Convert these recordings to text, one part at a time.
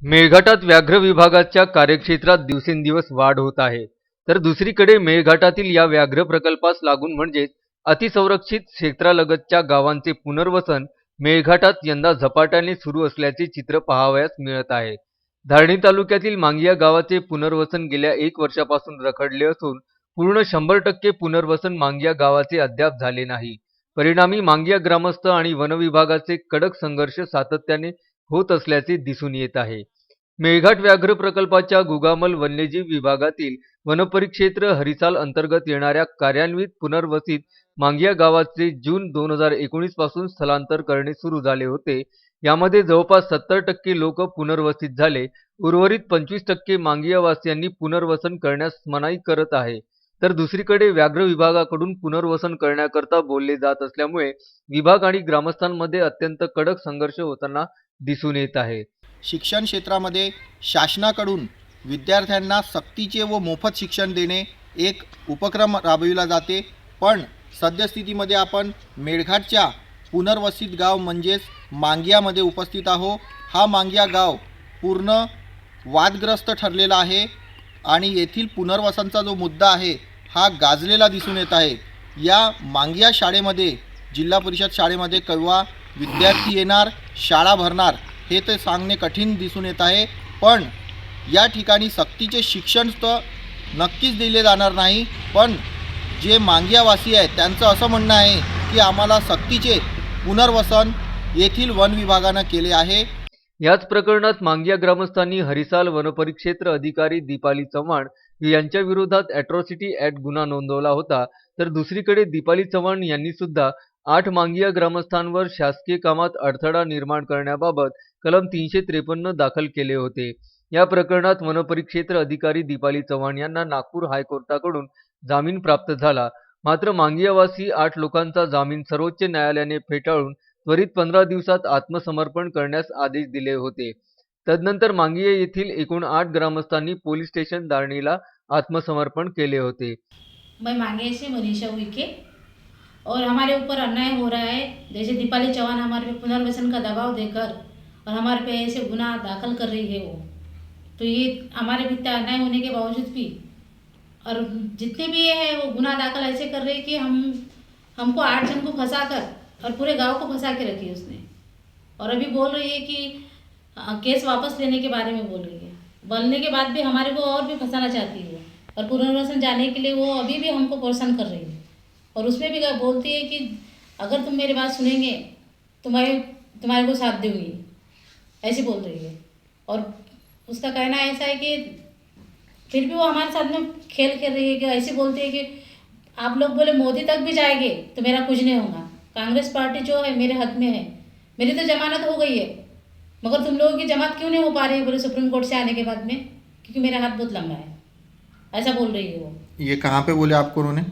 मेळघाटात व्याघ्र विभागाच्या कार्यक्षेत्रात दिवसेंदिवस वाढ होत आहे. तर दुसरीकडे मेळघाटातील या व्याघ्र प्रकल्पास लागून म्हणजेच अतिसंरक्षित क्षेत्रालगतच्या गावांचे पुनर्वसन मेळघाटात यंदा झपाट्याने सुरू असल्याचे चित्र पाहावयास मिळत आहे. धारणी तालुक्यातील मांगिया गावाचे पुनर्वसन गेल्या 1 वर्षापासून रखडले असून पूर्ण 100% पुनर्वसन मांगिया गावाचे अद्याप झाले नाही. परिणामी मांगिया ग्रामस्थ आणि वनविभागाचे कडक संघर्ष सातत्याने होत असल्याचे दिसून येत आहे. मेळघाट व्याघ्र प्रकल्पाच्या गुगामल वन्यजीव विभागातील वनपरिक्षेत्र हरिसाल अंतर्गत येणाऱ्या कार्यान्वित पुनर्वसित मांगिया गावाचे जून 2019 पासून स्थलांतर करणे सुरू झाले होते. यामध्ये जवळपास 70% लोक पुनर्वसित झाले. उर्वरित 25% मांगियावासियांनी पुनर्वसन करण्यास मनाई करत आहे. तर दुसरीकडे व्याघ्र विभागाकडून पुनर्वसन करण्याकरता बोलले जात असल्यामुळे विभाग आणि ग्रामस्थांमध्ये अत्यंत कडक संघर्ष होताना दिसून येत आहे. शिक्षण क्षेत्रामध्ये शासनाकडून विद्यार्थ्यांना सक्तीचे व मोफत शिक्षण देणे एक उपक्रम राबविला जाते, पण सद्यस्थितीमध्ये आपण मेळघाटच्या पुनर्वसित गाव म्हणजेच मांगियामध्ये उपस्थित आहो. हा मांगिया गाव पूर्ण वादग्रस्त ठरलेला आहे आणि येथील पुनर्वसनचा जो मुद्दा आहे हा गाजलेला दिसून येत आहे. या मांगिया शाळेमध्ये, जिल्हा परिषद शाळेमध्ये केव्हा विद्यार्थी येणार, शाळा भरणार हे ते सांगणे कठीण दिसून येत आहे. पण या ठिकाणी सक्तीचे शिक्षण तर नक्कीच दिले जाणार नाही, पण जे मांगियावासी आहेत त्यांचं असं म्हणणं आहे की आम्हाला सक्तीचे पुनर्वसन येथील वन विभागानं केले आहे. याच प्रकरणात मांगिया ग्रामस्थांनी हरिसाल वनपरिक्षेत्र अधिकारी दीपाली चव्हाण यांच्या विरोधात अॅट्रॉसिटी ॲक्ट गुन्हा नोंदवला होता. तर दुसरीकडे दीपाली चव्हाण यांनी सुद्धा 8 मांगिया ग्रामस्थांवर शासकीय कामात अडथळा निर्माण करण्याबाबत कलम 353 दाखल केले होते. या प्रकरणात वनपरिक्षेत्र अधिकारी दीपाली चव्हाण यांना नागपूर हायकोर्टाकडून जामीन प्राप्त झाला. मात्र मांगियावासी 8 लोकांचा जामीन सर्वोच्च न्यायालयाने फेटाळून त्वरित 15 दिवसात आत्मसमर्पण करण्यास आदेश दिले होते. तदनंतर मांगिया येथील एकूण 8 ग्रामस्थांनी पोलीस स्टेशन धारणीला आत्मसमर्पण केले होते. मैं मांगिया से मनीषा हुईके और हमारे ऊपर अन्याय हो रहा है। जैसे दीपाली चौहान हमारे पे पुनर्वसन का दबाव देकर और हमारे पे ऐसे गुनाह दाखिल कर रही है वो, तो ये हमारे भी इतना अन्याय होने के बावजूद भी और जितने भी ये है वो गुनाह दाखिल ऐसे कर रही है कि हमको 8 जन को फंसा कर और पूरे गांव को फंसा के रखी उसने। और अभी बोल रही है कि केस वापस लेने के बारे में बोल रही है। बोलने के बाद भी हमारे को और भी फंसाना चाहती है और पुनर्वसन जाने के लिए वो अभी भी हमको परेशान कर रही है। और उसमें भी बोलती है कि अगर तुम मेरी बात सुनेंगे तो मैं तुम्हारे को साथ दूंगी, ऐसी बोल रही है। और उसका कहना ऐसा है कि फिर भी वो हमारे साथ में खेल खेल रही है कि ऐसी बोलती है कि आप लोग बोले मोदी तक भी जाएंगे तो मेरा कुछ नहीं होगा। कांग्रेस पार्टी जो है मेरे हद में है, मेरी तो जमानत हो गई है, मगर तुम लोगों की जमानत क्यों नहीं हो पा रही है बोले सुप्रीम कोर्ट से आने के बाद में, क्योंकि मेरा हाथ बहुत लंबा है, ऐसा बोल रही है वो। ये कहाँ पे बोले आपको उन्होंने?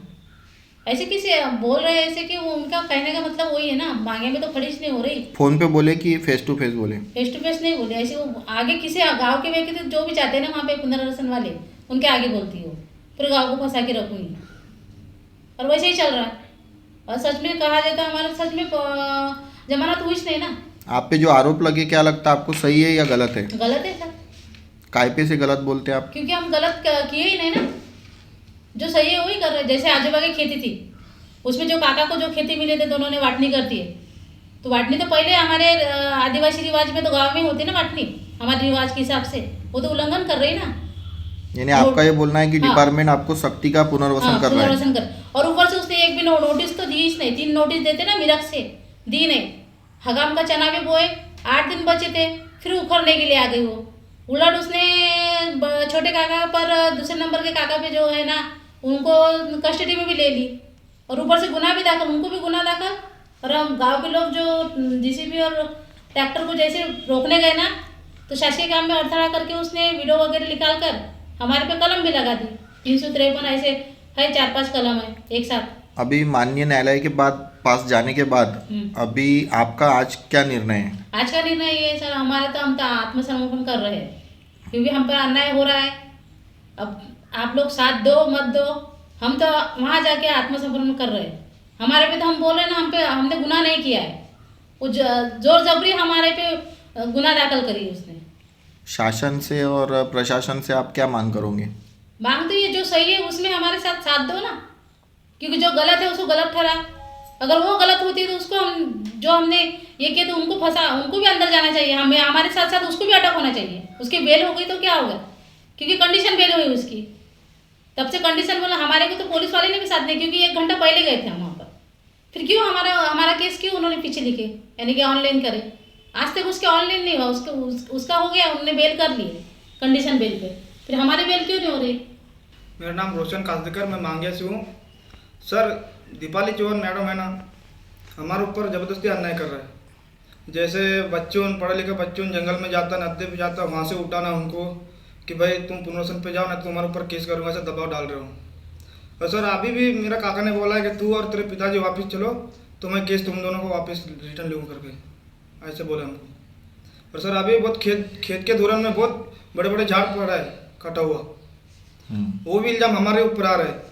ऐसे किसी बोल रहे हैं ऐसे कि वो उनका कहने का मतलब वही है ना, मांगे में तो खड़ीज नहीं हो रही। फोन पे बोले कि फेस टू फेस बोले? फेस टू फेस नहीं बोले, ऐसे वो आगे किसी गाँव के व्यक्ति जो भी चाहते हैं ना वहाँ पे पुनर्वसन वाले, उनके आगे बोलती है वो, पूरे गाँव को फंसा के रखूँगी। और वैसे ही चल रहा है। और सच में कहा जाए तो हमारा सच में जमानत हुई नहीं ना। आप पे जो आरोप लगे क्या लगता है आपको, सही है या गलत है? गलत है सर, काय पे से गलत बोलते हैं आप? क्योंकि हम गलत किए ही नहीं ना, जो सही है वही कर रहे हैं। जैसे आजूबा की खेती थी, उसमें जो काका को जो खेती मिले थे दोनों ने वाटनी करती है, तो वाटनी तो पहले हमारे आदिवासी रिवाज में तो गाँव में होती ना वाटनी, हमारे रिवाज के हिसाब से, वो तो उल्लंघन कर रही ना। यानी आपका ये बोलना है कि हाँ। डिपार्टमेंट आपको सख्ती का पुनर्वसन कर रहा है? पुनर्वसन कर, और ऊपर से उसने एक भी नोटिस तो दी ही नहीं। 3 नोटिस देते ना मिरक से, दी नहीं। हगाम का चना भी बोए, 8 दिन बचे थे, फिर उखड़ने के लिए आ गई वो। उलट उसने छोटे काका पर, दूसरे नंबर के काका पे जो है ना, उनको कस्टडी में भी ले ली, और ऊपर से गुनाह भी दाखिल, उनको भी गुनाह दाखिल। और हम गाँव के लोग जो जीसीबी और ट्रैक्टर को जैसे रोकने गए ना, तो शासकीय काम में अड़थड़ा करके उसने वीडियो वगैरह निकाल कर हमारे पे कलम भी लगा दी। 353 ऐसे है, 4-5 कलम है एक साथ। अभी माननीय न्यायालय के पास जाने के बाद अभी आपका आज क्या निर्णय है? आज का निर्णय ये है सर, हमारा तो हम तो आत्मसमर्पण कर रहे हैं, क्योंकि हम पर अन्याय हो रहा है। अब आप लोग साथ दो मत दो, हम तो वहाँ जाके आत्मसमर्पण कर रहे हैं। हमारे पे तो हम बोल रहे हैं ना, हम पे हमने गुनाह नहीं किया है, वो जोर जबरी हमारे पे गुनाह दाखिल करी उसने। शासन से और प्रशासन से आप क्या मांग करोगे? मांग तो ये जो सही है उसमें हमारे साथ साथ दो ना, क्योंकि जो गलत है उसको गलत ठहरा। अगर वो गलत होती है तो उसको हम जो हमने ये किया तो उनको फंसा, उनको भी अंदर जाना चाहिए, हमें हमारे साथ साथ उसको भी अटक होना चाहिए। उसकी बेल हो गई तो क्या होगा, क्योंकि कंडीशन बेल हुई उसकी, तब से कंडीशन बोला। हमारे को तो पुलिस वाले ने भी साथ दिया, क्योंकि 1 घंटा पहले गए थे हम वहाँ पर। फिर क्यों हमारा हमारा केस क्यों उन्होंने पीछे लिखे, यानी कि ऑनलाइन करे? आज तक उसके ऑनलाइन नहीं हुआ, उसका हो गया, उन्होंने बेल कर ली कंडीशन बेल पे, फिर हमारी बेल क्यों नहीं हो रही? मेरा नाम रोशन कासदेकर, मैं मांगिया से हूँ। सर, दीपाली चौहान मैडम है ना, हमारे ऊपर ज़बरदस्ती अन्याय कर रहा है। जैसे बच्चों, पढ़े लिखे बच्चों जंगल में जाता, नदी पे जाता, वहाँ से उठाना उनको कि भाई तुम पुनर्वसन पे जाओ ना, तुम्हारे ऊपर केस करूँगा, ऐसा दबाव डाल रहे हो। और सर अभी भी मेरा काका ने बोला है कि तू और तेरे पिताजी वापस चलो, तो मैं केस तुम दोनों को वापस रिटर्न लूँ करके, ऐसे बोले हमको। और सर अभी बहुत खेत के दौरान में बहुत बड़े बड़े झाड़ पड़ा है कटा हुआ, वो भी इल्ज़ाम हमारे ऊपर आ रहा है।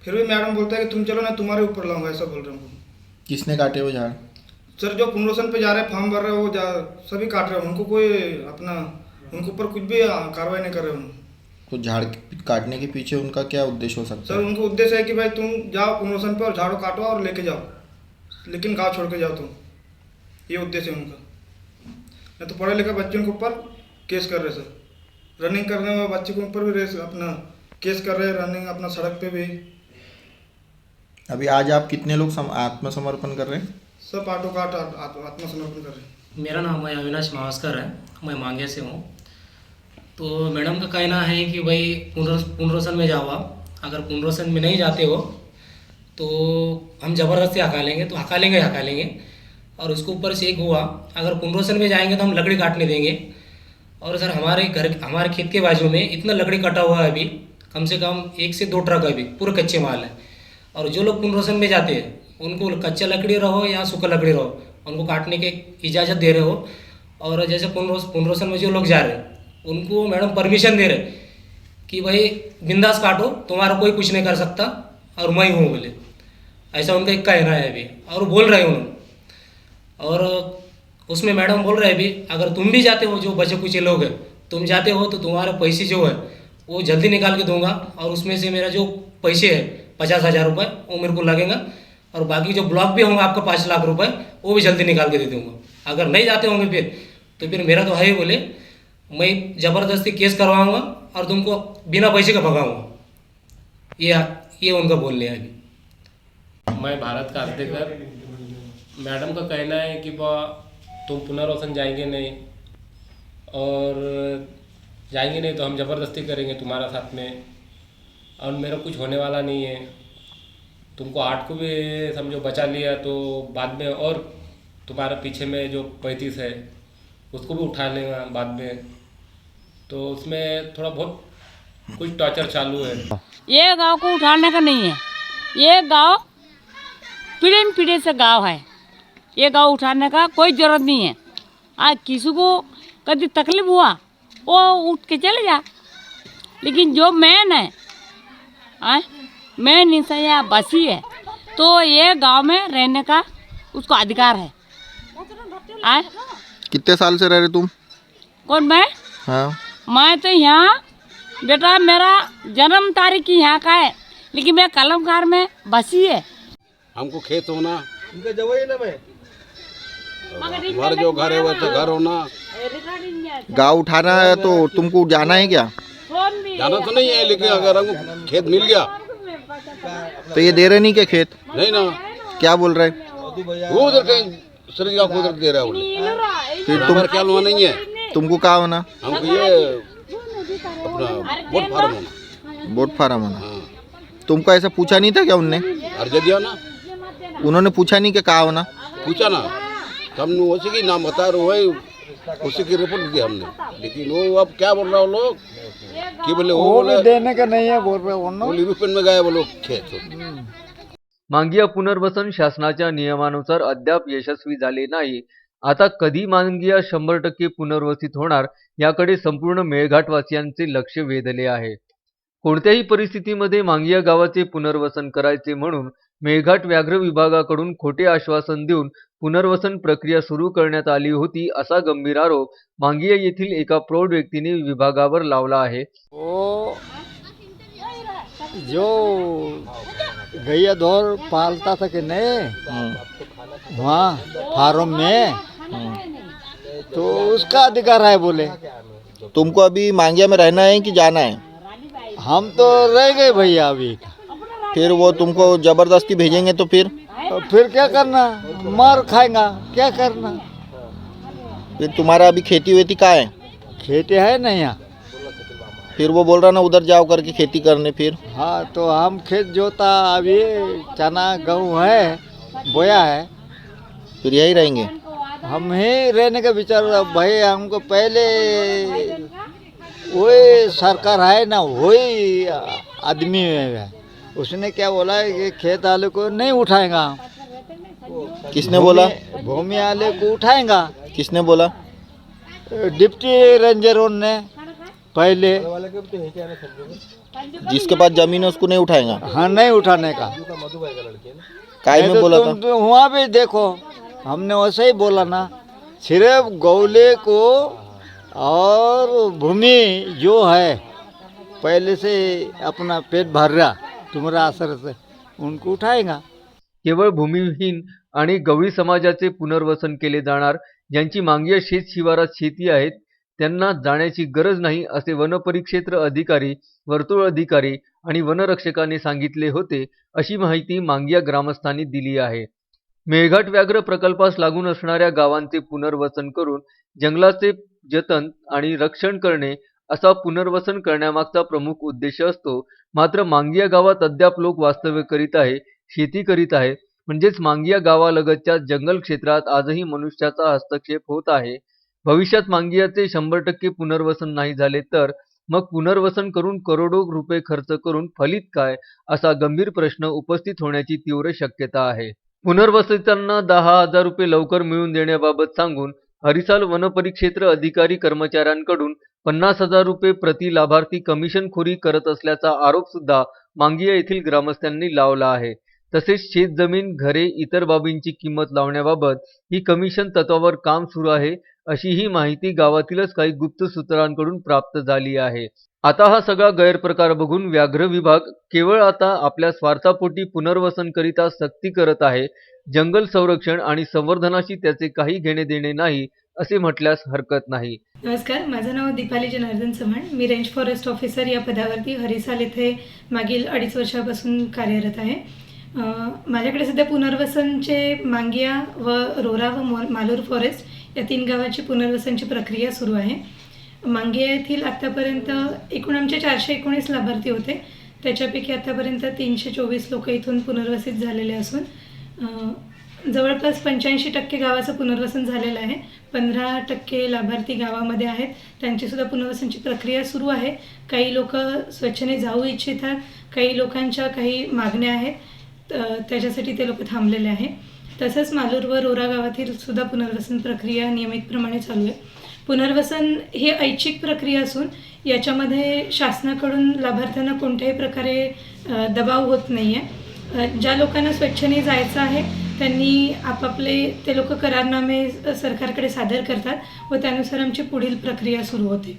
फिर भी मैडम बोलता है कि तुम चलो ना, तुम्हारे ऊपर लाऊंगा, ऐसा बोल रहे हैं हमको। किसने काटे वो झाड़? सर जो पुनर्वसन पे जा रहे हैं, फॉर्म भर रहे हैं, वो सभी काट रहे हैं, उनको कोई अपना उनके ऊपर कुछ भी कार्रवाई नहीं कर रहे हैं। तो झाड़ काटने के पीछे उनका क्या उद्देश्य हो सकता सर है? उनको उद्देश्य है कि भाई तुम जाओ पुनर्वसन पे और झाड़ू काटो और लेके जाओ, लेकिन गाँव छोड़ के जाओ तुम, ये उद्देश्य है उनका। नहीं तो पढ़े लिखे बच्चों के ऊपर केस कर रहे सर, रनिंग करने वाले बच्चे के ऊपर भी रेस अपना केस कर रहे हैं, रनिंग अपना सड़क पे भी। अभी आज आप कितने लोग आत्मसमर्पण कर रहे हैं? सब आटो काट आत्मसमर्पण कर रहे हैं। मेरा नाम है अविनाश मावस्कर है, मैं मांगिया से हूँ। तो मैडम का कहना है कि भाई पुनर्वसन में जाओ आप, अगर पुनर्वसन में नहीं जाते हो तो हम ज़बरदस्ती हका लेंगे। और उसके ऊपर से एक हुआ, अगर पुनर्वसन में जाएंगे तो हम लकड़ी काटने देंगे। और सर हमारे खेत के बाजू में इतना लकड़ी कटा हुआ है अभी, कम से कम 1 से 2 ट्रक अभी पूरे कच्चे माल है। और जो लोग पुनर्वसन में जाते हैं उनको कच्चा लकड़ी रहो या सूखा लकड़ी रहो, उनको काटने की इजाज़त दे रहे हो। और जैसे पुनर्वसन में जो लोग जा रहे हैं उनको मैडम परमिशन दे रहे कि भाई बिंदास काटो, तुम्हारा कोई कुछ नहीं कर सकता और मैं हूँ बोले, ऐसा उनका एक कहना है अभी। और बोल रहे हैं उन्होंने, और उसमें मैडम बोल रहे हैं भी, अगर तुम भी जाते हो, जो बचे कुछ लोग हैं, तुम जाते हो तो तुम्हारे पैसे जो है वो जल्दी निकाल के दूंगा, और उसमें से मेरा जो पैसे है 50,000 रुपये वो मेरे को लगेगा, और बाकी जो ब्लॉक भी होंगे आपका 5 लाख रुपए वो भी जल्दी निकाल के दे दूंगा। अगर नहीं जाते होंगे फिर मेरा तो है ही बोले, मैं ज़बरदस्ती केस करवाऊंगा और तुमको बिना पैसे का भगाऊंगा। ये उनका बोलने है अभी। मैं भारत कासदेकर, मैडम का कहना है कि तुम पुनर्वसन जाएंगे नहीं, और जाएंगे नहीं तो हम ज़बरदस्ती करेंगे तुम्हारा साथ में, और मेरा कुछ होने वाला नहीं है। तुमको 8 को भी समझो बचा लिया तो बाद में और तुम्हारे पीछे में जो 35 है उसको भी उठा लेगा बाद में, तो उसमें थोड़ा बहुत कुछ टॉर्चर चालू है। ये गांव को उठाने का नहीं है, ये गांव पीढ़ी से गांव है, ये गांव उठाने का कोई ज़रूरत नहीं है। आज किसी को कभी तकलीफ हुआ वो उठ के चले जा, लेकिन जो मेन है मेन इंसान बसी है, तो ये गांव में रहने का उसको अधिकार है। कितने साल से रह रहे तुम? कौन? मैं? हाँ, मैं तो यहाँ बेटा, मेरा जन्म तारीख ही यहाँ का है, लेकिन मैं कलमकार में बसी है। हमको खेत होना, हमारे जो घर है वैसे घर होना। गाँव उठाना है तो तुमको जाना है क्या? जाना तो नहीं है, लेकिन अगर हमको खेत मिल गया तो ये दे रहे नहीं क्या खेत? नहीं ना, क्या बोल रहे? वो उधर कहीं सरिया को उधर दे रहा है बोले। फिर हमारा क्या हुआ नहीं है, तुमको क्या होना? हमको ये अपना बोट फार्म होना। बोट फार्म होना? हाँ, तुमको ऐसा पूछा नहीं था क्या उनने? अर्ज दिया ना, उन्होंने पूछा नहीं कि क्या होना? पूछा ना, हमने उसी की नाम बता रहे हो, उसी की रिपोर्ट दी हमने। लेकिन वो अब क्या बोल रहा हो लोग कि बोले वो बोले देने का नहीं है बोल रहे हो ना, यूरोपियन में गए वो लोग खेत। मांगिया पुनर्वसन शासनाच्या नियमानुसार अद्याप यशस्वी झाले नाही। आता कधी मांगिया 100% पुनर्वसित होणार याकडे संपूर्ण मेळघाटवासियांचे लक्ष वेधले आहे। कोणत्याही परिस्थितीमध्ये मांगिया गावाचे पुनर्वसन करायचे म्हणून मेळघाट व्याघ्र विभागाकडून खोटे आश्वासन देऊन पुनर्वसन प्रक्रिया सुरू करण्यात आली होती असा गंभीर आरोप मांगिया येथील एका प्रौढ व्यक्तीने विभागावर लावला आहे। वो जो गैया धोर पालता था कि नहीं वहाँ फार्म में, तो उसका अधिकार है बोले। तुमको अभी मांगिया में रहना है कि जाना है? हम तो रह गए भैया अभी। फिर वो तुमको जबरदस्ती भेजेंगे तो फिर क्या करना, मार खाएगा, क्या करना। फिर तुम्हारा अभी खेती वेती कहाँ है? खेती है नहीं यहाँ। फिर वो बोल रहा ना उधर जाओ करके खेती करने। फिर हाँ तो हम खेत जोता अभी चना गेहूँ है बोया है, फिर यही रहेंगे। हम ही रहने का विचार भाई। हमको पहले वही सरकार है ना, वही आदमी है, उसने क्या बोला है कि खेत वाले को नहीं उठाएगा। किसने बोला? भूमि वाले को उठाएगा। किसने बोला? डिप्टी रेंजर ने पहले। जिसके पास जमीन है उसको नहीं उठाएगा? हाँ नहीं उठाने का। काय में बोला था? तुम वहाँ भी देखो, हमने वैसे ही बोला ना, सिर्फ गौले को और भूमि जो है पहले से अपना पेट भर रहा तुम्हारा असर से उनको उठाएगा। केवळ भूमिहीन आणि गवळी समाजाचे पुनर्वसन केले जाणार, ज्यांची मांगिया शेत शिवारात शेती आहेत त्यांना जाण्याची गरज नाही असे वनपरिक्षेत्र अधिकारी, वर्तुळ अधिकारी आणि वनरक्षकांनी सांगितले होते, अशी माहिती मांगिया ग्रामस्थांनी दिली आहे। मेळघाट व्याघ्र प्रकल्पास लागून असणाऱ्या गावांचे पुनर्वसन करून जंगलाचे जतन आणि रक्षण करणे असा पुनर्वसन करण्यामागचा प्रमुख उद्देश असतो। मात्र मांगिया गावात अद्याप लोक वास्तव्य करीत आहे, शेती करीत आहे, म्हणजेच मांगिया गावालगतच्या जंगल क्षेत्रात आजही मनुष्याचा हस्तक्षेप होत आहे। भविष्यात मांगियाचे 100% पुनर्वसन नाही झाले तर मग पुनर्वसन करून करोडो रुपये खर्च करून फलित काय, असा गंभीर प्रश्न उपस्थित होण्याची तीव्र शक्यता आहे। पुनर्वसितांना 10,000 रुपये लवकर मिळवून देण्याबाबत सांगून हरिसाल वनपरिक्षेत्र अधिकारी कर्मचाऱ्यांकडून 50,000 रुपये प्रति लाभार्थी कमिशनखोरी करत असल्याचा आरोप सुद्धा मांगिया येथील ग्रामस्थांनी लावला आहे। तसेच शेतजमीन, घरे, इतर बाबींची किंमत लावण्याबाबत ही कमिशन तत्वावर काम सुरू आहे, अशी ही माहिती गावातीलच काही गुप्त सूत्रांकडून प्राप्त झाली आहे। आता हा सगळा गैरप्रकार बघून व्याघ्र विभाग केवळ आता आपल्या स्वार्थापोटी पुनर्वसन करिता सक्ती करत आहे, जंगल संरक्षण आणि संवर्धनाशी त्याचे काही घेणे देणे नाही असे म्हटल्यास हरकत नाही। नमस्कार, माझं नाव दीपाली जनार्दन चव्हाण। मी रेंज फॉरेस्ट ऑफिसर या पदावरती हरिसाल येथे मागील 2.5 वर्षापासून कार्यरत आहे। माझ्याकडे सध्या पुनर्वसनचे मांगिया व रोरा व मालूर फॉरेस्ट या 3 गावाची पुनर्वसनची प्रक्रिया सुरू आहे। मांगिया येथील आत्तापर्यंत एकूण आमचे 419 लाभार्थी होते, त्याच्यापैकी आत्तापर्यंत 324 लोक इथून पुनर्वसित झालेले असून जवळपास 85% गावाचं पुनर्वसन झालेलं आहे। 15% लाभार्थी गावामध्ये आहेत, त्यांचीसुद्धा पुनर्वसनची प्रक्रिया सुरू आहे। काही लोक स्वच्छने जाऊ इच्छितात, काही लोकांच्या काही मागण्या आहेत, त्याच्यासाठी ते लोक थांबलेले आहे। तसंच मालूर व रोरा गावातील सुद्धा पुनर्वसन प्रक्रिया नियमितप्रमाणे चालू आहे। पुनर्वसन ही ऐच्छिक प्रक्रिया असून याच्यामध्ये शासनाकडून लाभार्थ्यांना कोणत्याही प्रकारे दबाव होत नाही आहे। ज्या लोकांना स्वच्छने जायचं आहे त्यांनी आपापले ते लोक करारनामे सरकारकडे सादर करतात व त्यानुसार आमची पुढील प्रक्रिया सुरू होते।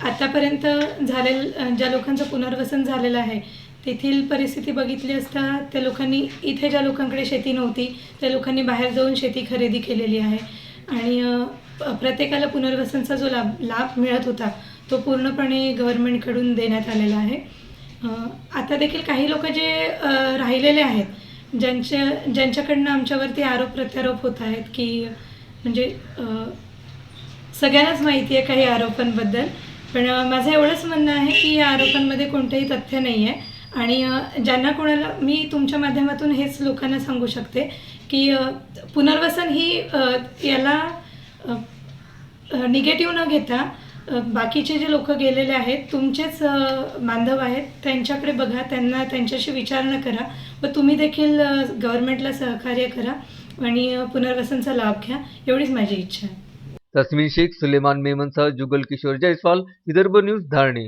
आतापर्यंत ज्या लोकांचं पुनर्वसन झालेलं आहे तेथील परिस्थिती बघितली असता त्या लोकांनी इथे ज्या लोकांकडे शेती नव्हती त्या लोकांनी बाहेर जाऊन शेती खरेदी केलेली आहे आणि प्रत्येकाला पुनर्वसनचा जो लाभ मिळत होता तो पूर्णपणे गव्हर्नमेंटकडून देण्यात आलेला आहे। आता देखील काही लोक जे राहिलेले आहेत ज्यांच्याकडनं आमच्यावरती आरोप प्रत्यारोप होत आहेत की म्हणजे सगळ्यांनाच माहिती आहे काही आरोपांबद्दल, पण माझं एवढंच म्हणणं आहे की या आरोपांमध्ये कोणतंही तथ्य नाही आहे आणि ज्यांना कोणाला मी तुमच्या माध्यमातून हेच लोकांना सांगू शकते की पुनर्वसन ही याला निगेटिव्ह न घेता बाकीचे जे लोक गेलेले आहेत तुमचेच बांधव आहेत त्यांच्याकडे बघा, त्यांच्याशी विचारणा करा व तुम्ही देखील गव्हर्नमेंटला सहकार्य करा आणि पुनर्वसनचा लाभ घ्या, एवढीच माझी इच्छा आहे। तस्मीन शेख, सुलेमान मेमनसह जुगल किशोर जयस्वाल, विदर्भ न्यूज, धारणी।